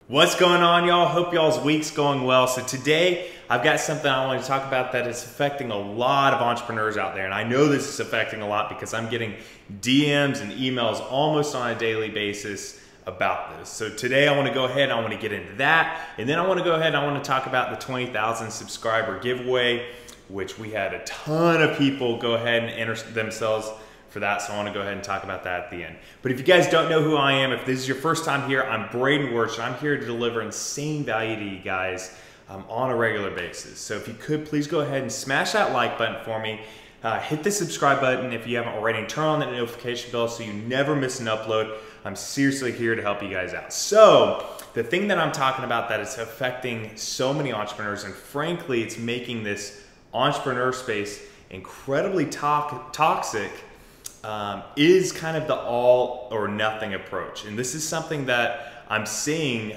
What's going on, y'all? Hope y'all's week's going well. So today I've got something I want to talk about that is affecting a lot of entrepreneurs out there. And I know this is affecting a lot because I'm getting DMs and emails almost on a daily basis about this. So today I want to go ahead, I want to get into that. And then I want to go ahead, I want to talk about the 20,000 subscriber giveaway, which we had a ton of people go ahead and enter themselves for that, so I want to go ahead and talk about that at the end. But if you guys don't know who I am, if this is your first time here, I'm Braden Wuerch, and I'm here to deliver insane value to you guys on a regular basis. So if you could, please go ahead and smash that like button for me. Hit the subscribe button if you haven't already, and turn on that notification bell so you never miss an upload. I'm seriously here to help you guys out. So the thing that I'm talking about that is affecting so many entrepreneurs, and frankly, it's making this entrepreneur space incredibly toxic, is kind of the all or nothing approach. And this is something that I'm seeing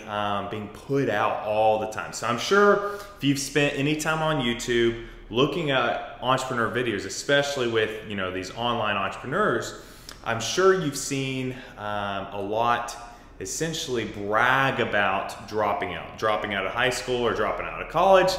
being put out all the time. So I'm sure if you've spent any time on YouTube looking at entrepreneur videos, especially with these online entrepreneurs, I'm sure you've seen a lot essentially brag about dropping out of high school or dropping out of college.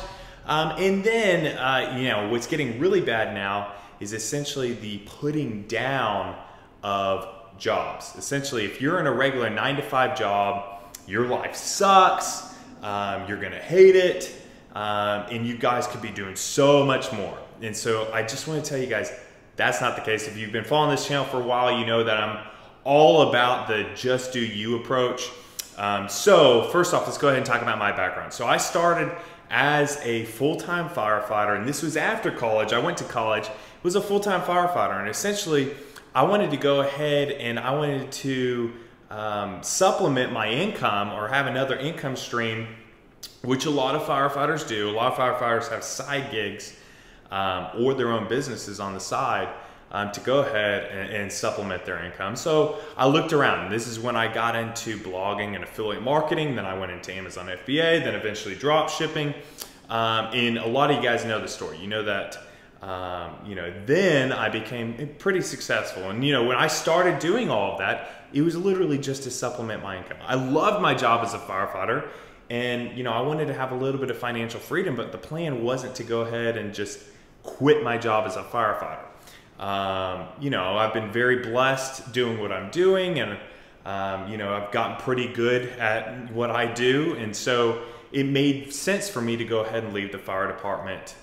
And then, what's getting really bad now is essentially the putting down of jobs. Essentially, if you're in a regular 9-to-5 job, your life sucks, you're gonna hate it, and you guys could be doing so much more. And so I just wanna tell you guys, that's not the case. If you've been following this channel for a while, you know that I'm all about the just do you approach. So first off, let's go ahead and talk about my background. So I started as a full-time firefighter, and this was after college. I went to college, was a full-time firefighter, and essentially I wanted to go ahead and I wanted to supplement my income or have another income stream, which a lot of firefighters do. A lot of firefighters have side gigs or their own businesses on the side to go ahead and supplement their income. So I looked around, and this is when I got into blogging and affiliate marketing. Then I went into Amazon FBA, then eventually drop shipping. And a lot of you guys know the story. You know that then I became pretty successful. And when I started doing all of that, it was literally just to supplement my income. I loved my job as a firefighter, and I wanted to have a little bit of financial freedom, but the plan wasn't to go ahead and just quit my job as a firefighter. I've been very blessed doing what I'm doing, and I've gotten pretty good at what I do, and so it made sense for me to go ahead and leave the fire department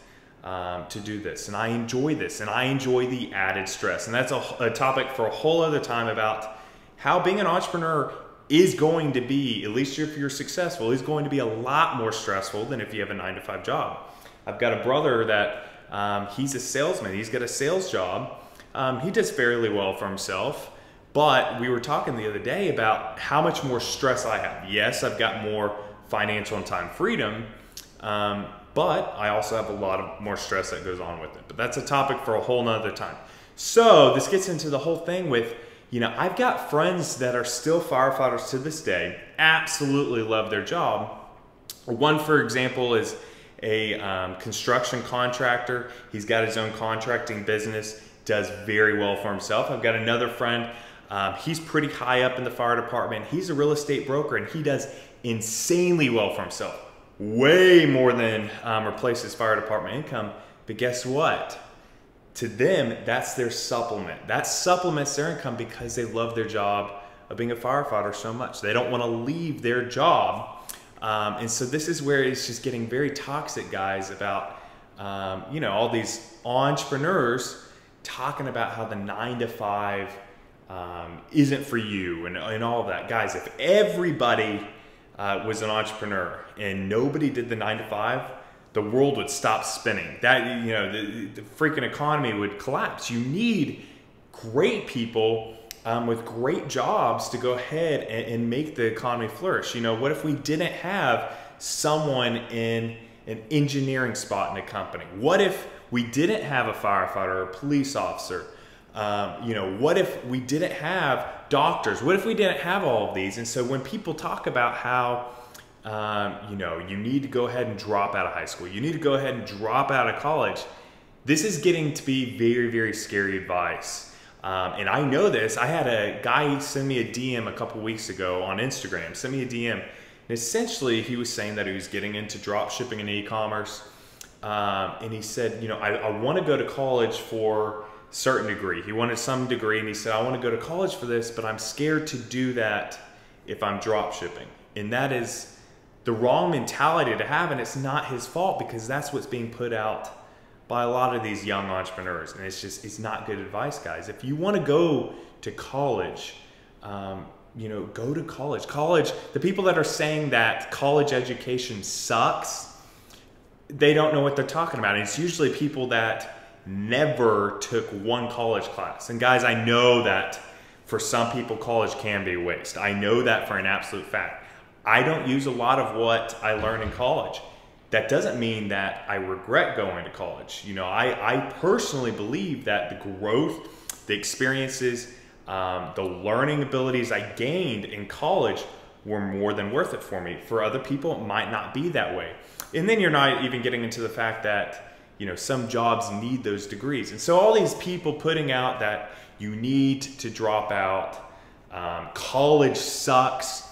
to do this. And I enjoy this, and I enjoy the added stress. And that's a topic for a whole other time about how being an entrepreneur is going to be, at least if you're successful, is going to be a lot more stressful than if you have a 9-to-5 job. I've got a brother that he's a salesman. He's got a sales job. He does fairly well for himself, but we were talking the other day about how much more stress I have. Yes, I've got more financial and time freedom, but I also have a lot of more stress that goes on with it. But that's a topic for a whole nother time. So this gets into the whole thing with, I've got friends that are still firefighters to this day, absolutely love their job. One, for example, is a construction contractor. He's got his own contracting business, does very well for himself. I've got another friend, he's pretty high up in the fire department. He's a real estate broker, and he does insanely well for himself. Way more than replaces fire department income. But guess what? To them, that's their supplement. That supplements their income because they love their job of being a firefighter so much. They don't want to leave their job. And so this is where it's just getting very toxic, guys, about all these entrepreneurs talking about how the 9-to-5 isn't for you and all of that. Guys, if everybody was an entrepreneur and nobody did the 9-to-5, the world would stop spinning. That the freaking economy would collapse. You need great people with great jobs to go ahead and make the economy flourish. What if we didn't have someone in an engineering spot in a company? What if we didn't have a firefighter or a police officer? What if we didn't have doctors? What if we didn't have all of these? And so when people talk about how, you need to go ahead and drop out of high school, you need to go ahead and drop out of college, this is getting to be very, very scary advice. And I know this. I had a guy send me a DM a couple weeks ago on Instagram, send me a DM, And essentially, he was saying that he was getting into drop shipping and e-commerce. And he said, you know, I want to go to college for a certain degree. He wanted some degree, and he said, I want to go to college for this, but I'm scared to do that if I'm drop shipping. And that is the wrong mentality to have, and it's not his fault, because that's what's being put out by a lot of these young entrepreneurs. And it's not good advice, guys. If you want to go to college, you know, go to college. College, the people that are saying that college education sucks, they don't know what they're talking about. And it's usually people that never took one college class. And guys, I know that for some people, college can be a waste. I know that for an absolute fact. I don't use a lot of what I learned in college. That doesn't mean that I regret going to college. You know, I personally believe that the growth, the experiences, the learning abilities I gained in college were more than worth it for me. For other people, it might not be that way. And then you're not even getting into the fact that, you know, some jobs need those degrees. And so all these people putting out that you need to drop out, college sucks,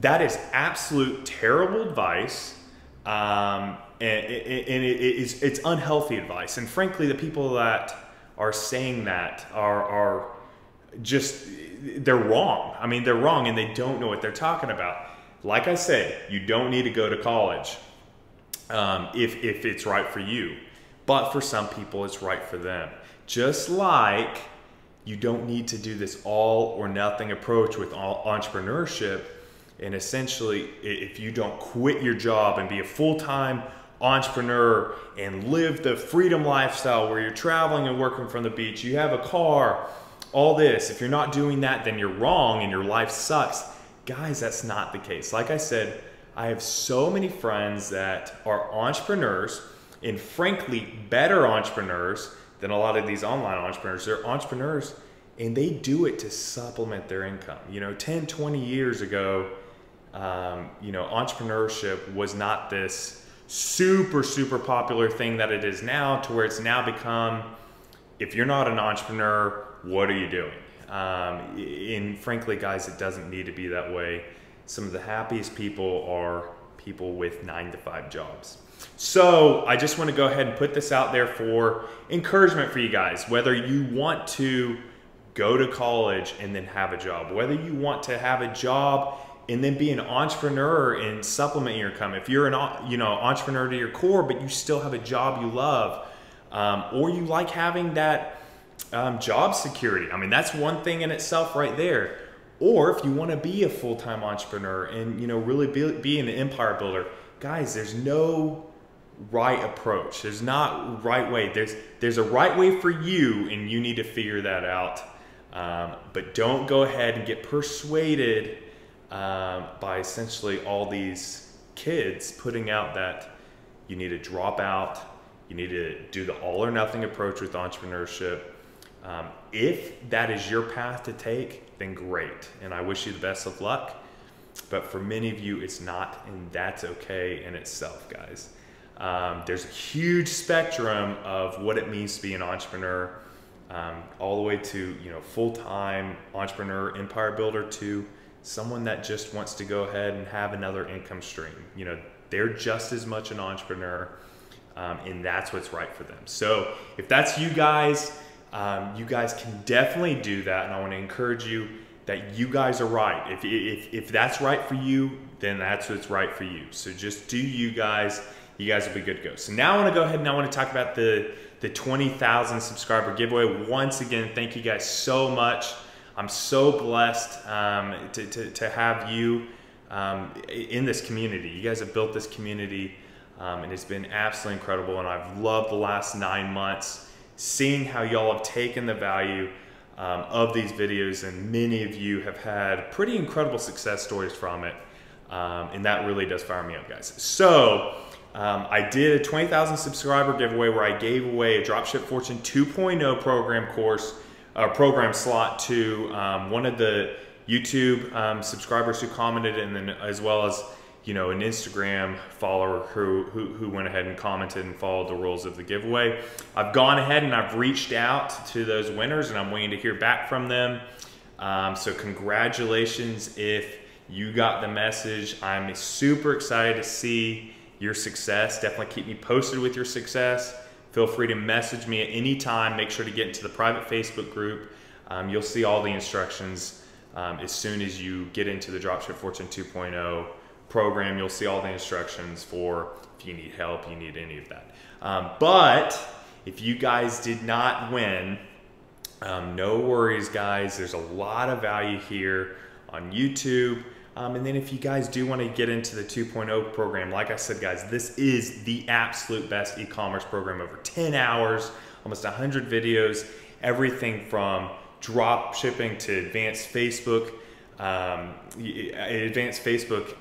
that is absolute terrible advice. And it's unhealthy advice. And frankly, the people that are saying that are just, they're wrong. I mean, they're wrong, and they don't know what they're talking about. Like I said, you don't need to go to college if it's right for you. But for some people, it's right for them. Just like you don't need to do this all or nothing approach with entrepreneurship. And essentially, if you don't quit your job and be a full-time entrepreneur and live the freedom lifestyle where you're traveling and working from the beach, you have a car, all this, if you're not doing that, then you're wrong and your life sucks. Guys, that's not the case. Like I said, I have so many friends that are entrepreneurs, and frankly, better entrepreneurs than a lot of these online entrepreneurs. They're entrepreneurs, and they do it to supplement their income. You know, 10, 20 years ago, you know, entrepreneurship was not this super popular thing that it is now, to where it's now become, if you're not an entrepreneur, what are you doing? And frankly, guys, it doesn't need to be that way. Some of the happiest people are people with 9-to-5 jobs. So I just want to go ahead and put this out there for encouragement for you guys, whether you want to go to college and then have a job, whether you want to have a job and then be an entrepreneur and supplement your income. If you're an entrepreneur to your core, but you still have a job you love, or you like having that job security. I mean, that's one thing in itself right there. Or if you want to be a full-time entrepreneur and, you know, really be an empire builder, guys, there's no right approach. There's not right way. There's a right way for you, and you need to figure that out. But don't go ahead and get persuaded by essentially all these kids putting out that you need to drop out, you need to do the all or nothing approach with entrepreneurship. If that is your path to take, then great, and I wish you the best of luck. But for many of you, it's not, and that's okay in itself, guys. There's a huge spectrum of what it means to be an entrepreneur, all the way to, you know, full-time entrepreneur, empire builder, to someone that just wants to go ahead and have another income stream. You know, they're just as much an entrepreneur, and that's what's right for them. So if that's you guys can definitely do that, and I want to encourage you that you guys are right. If that's right for you, then that's what's right for you. So just do you guys will be good to go. So now I want to go ahead and I want to talk about the 20,000 subscriber giveaway. Once again, thank you guys so much. I'm so blessed to have you in this community. You guys have built this community, and it's been absolutely incredible. And I've loved the last 9 months, seeing how y'all have taken the value of these videos, and many of you have had pretty incredible success stories from it. And that really does fire me up, guys. So I did a 20,000 subscriber giveaway where I gave away a Dropship Fortune 2.0 program slot to one of the YouTube subscribers who commented, and then as well as, you know, an Instagram follower who went ahead and commented and followed the rules of the giveaway. I've gone ahead and I've reached out to those winners, and I'm waiting to hear back from them. So congratulations if You got the message. I'm super excited to see your success. Definitely keep me posted with your success. Feel free to message me at any time. Make sure to get into the private Facebook group. You'll see all the instructions as soon as you get into the Dropship Fortune 2.0 program. You'll see all the instructions for if you need help, you need any of that. But if you guys did not win, no worries, guys. There's a lot of value here on YouTube. And then if you guys do want to get into the 2.0 program, like I said, guys, this is the absolute best e-commerce program. Over 10 hours, almost 100 videos, everything from drop shipping to advanced Facebook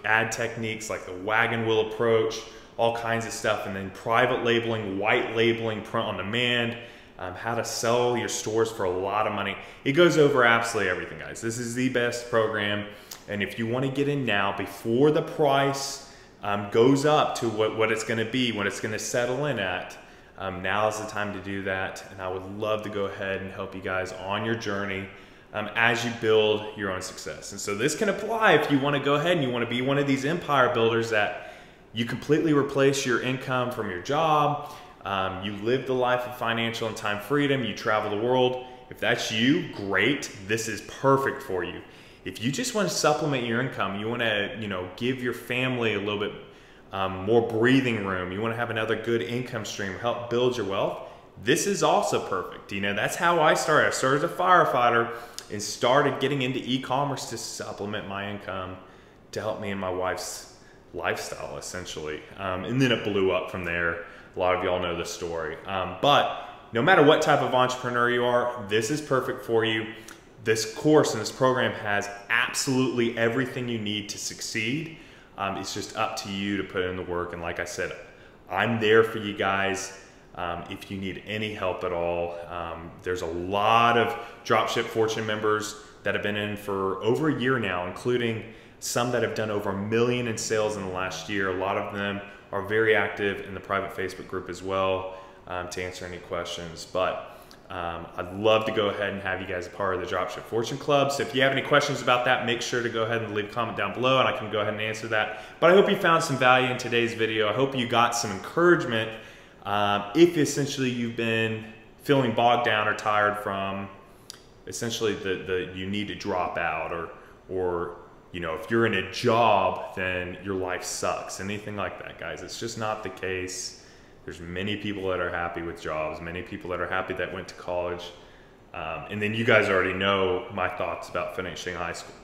ad techniques like the wagon wheel approach, all kinds of stuff, and then private labeling, white labeling, print on demand, how to sell your stores for a lot of money. It goes over absolutely everything, guys. This is the best program. And if you want to get in now before the price goes up to what it's going to be, what it's going to settle in at, now is the time to do that. And I would love to go ahead and help you guys on your journey as you build your own success. And so this can apply if you want to go ahead and you want to be one of these empire builders that you completely replace your income from your job. You live the life of financial and time freedom. You travel the world. If that's you, great. This is perfect for you. If you just want to supplement your income, you want to, give your family a little bit more breathing room, you want to have another good income stream, help build your wealth, this is also perfect. That's how I started. I started as a firefighter and started getting into e-commerce to supplement my income to help me and my wife's lifestyle, essentially. And then it blew up from there. A lot of y'all know the story. But no matter what type of entrepreneur you are, this is perfect for you. This course and this program has absolutely everything you need to succeed. It's just up to you to put in the work. And like I said, I'm there for you guys if you need any help at all. There's a lot of Dropship Fortune members that have been in for over a year now, including some that have done over $1 million in sales in the last year. A lot of them are very active in the private Facebook group as well to answer any questions. But I'd love to go ahead and have you guys a part of the Dropship Fortune Club. So if you have any questions about that, make sure to go ahead and leave a comment down below and I can go ahead and answer that. But I hope you found some value in today's video. I hope you got some encouragement if essentially you've been feeling bogged down or tired from essentially you need to drop out or if you're in a job, then your life sucks. Anything like that, guys. It's just not the case. There's many people that are happy with jobs, many people that are happy that went to college. And then you guys already know my thoughts about finishing high school.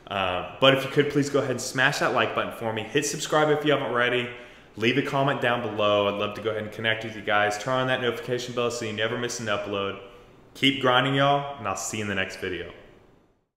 But if you could, please go ahead and smash that like button for me. Hit subscribe if you haven't already. Leave a comment down below. I'd love to go ahead and connect with you guys. Turn on that notification bell so you never miss an upload. Keep grinding, y'all, and I'll see you in the next video.